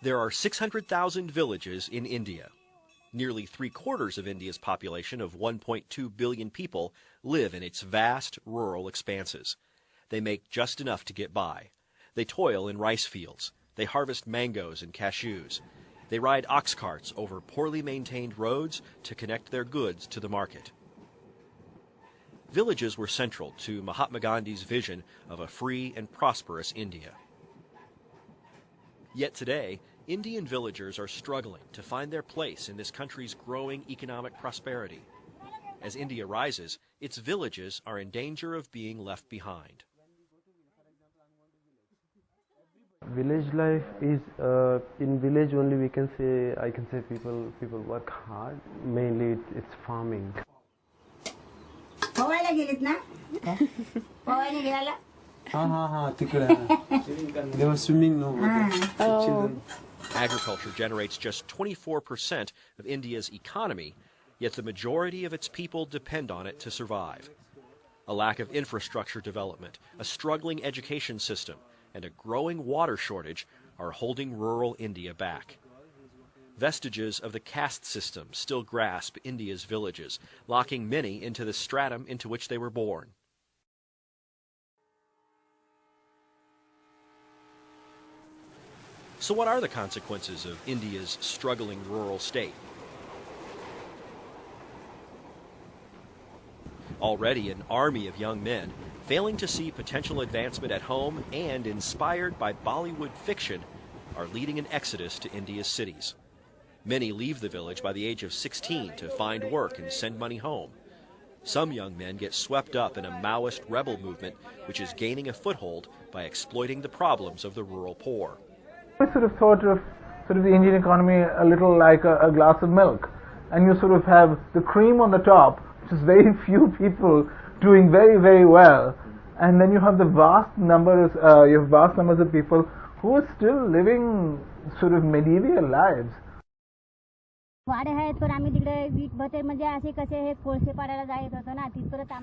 There are 600,000 villages in India. Nearly 3/4 of India's population of 1.2 billion people live in its vast rural expanses. They make just enough to get by. They toil in rice fields. They harvest mangoes and cashews. They ride ox carts over poorly maintained roads to connect their goods to the market. Villages were central to Mahatma Gandhi's vision of a free and prosperous India. Yet today, Indian villagers are struggling to find their place in this country's growing economic prosperity. As India rises, its villages are in danger of being left behind. Village life is in village only I can say people work hard. Mainly it's farming. They were swimming children. Agriculture generates just 24% of India's economy, yet the majority of its people depend on it to survive. A lack of infrastructure development, a struggling education system, and a growing water shortage are holding rural India back. Vestiges of the caste system still grasp India's villages, locking many into the stratum into which they were born. So what are the consequences of India's struggling rural state? Already an army of young men, failing to see potential advancement at home and inspired by Bollywood fiction, are leading an exodus to India's cities. Many leave the village by the age of 16 to find work and send money home. Some young men get swept up in a Maoist rebel movement which is gaining a foothold by exploiting the problems of the rural poor. I sort of thought of the Indian economy a little like a glass of milk, and you sort of have the cream on the top, which is very few people doing very, very well, and then you have the vast numbers of people who are still living sort of medieval lives.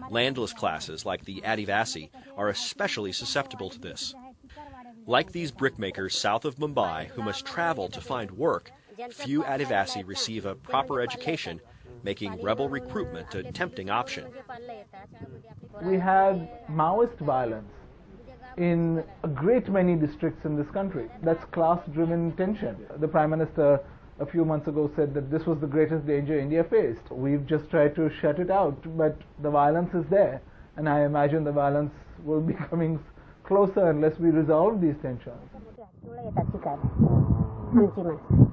Landless classes like the Adivasi are especially susceptible to this. Like these brickmakers south of Mumbai who must travel to find work, few Adivasi receive a proper education, making rebel recruitment a tempting option. We had Maoist violence in a great many districts in this country. That's class-driven tension. The Prime Minister a few months ago said that this was the greatest danger India faced. We've just tried to shut it out, but the violence is there, and I imagine the violence will be coming closer unless we resolve these tensions.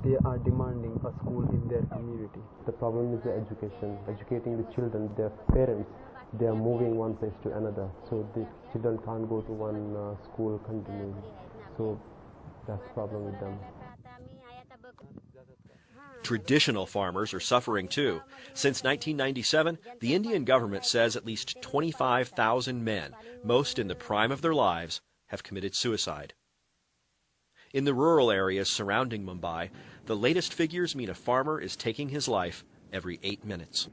They are demanding a school in their community. The problem is the education, educating the children, their parents. They are moving one place to another, so the children can't go to one school continually. So that's the problem with them. Traditional farmers are suffering too. Since 1997, the Indian government says at least 25,000 men, most in the prime of their lives, have committed suicide. In the rural areas surrounding Mumbai, the latest figures mean a farmer is taking his life every 8 minutes.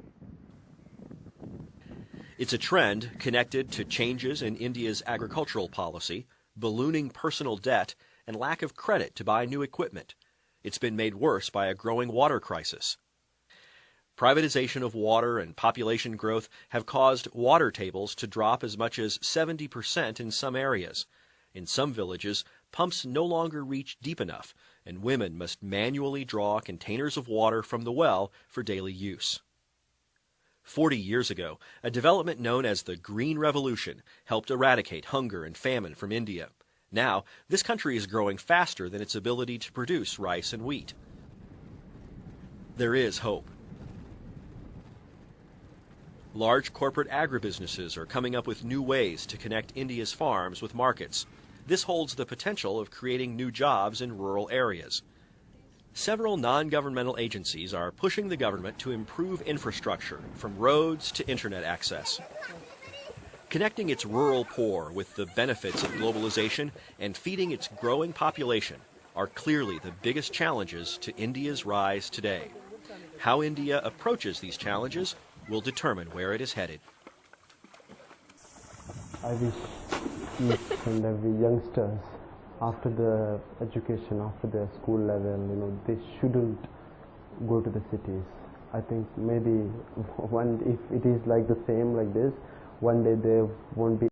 It's a trend connected to changes in India's agricultural policy, ballooning personal debt, and lack of credit to buy new equipment. It's been made worse by a growing water crisis. Privatization of water and population growth have caused water tables to drop as much as 70% in some areas. In some villages, pumps no longer reach deep enough, and women must manually draw containers of water from the well for daily use. 40 years ago, a development known as the Green Revolution helped eradicate hunger and famine from India. Now, this country is growing faster than its ability to produce rice and wheat. There is hope. Large corporate agribusinesses are coming up with new ways to connect India's farms with markets. This holds the potential of creating new jobs in rural areas. Several non-governmental agencies are pushing the government to improve infrastructure, from roads to internet access. Connecting its rural poor with the benefits of globalization and feeding its growing population are clearly the biggest challenges to India's rise today. How India approaches these challenges will determine where it is headed. I wish each and every youngsters after the education, after the school level, they shouldn't go to the cities. I think maybe if it is like the same like this, one day there won't be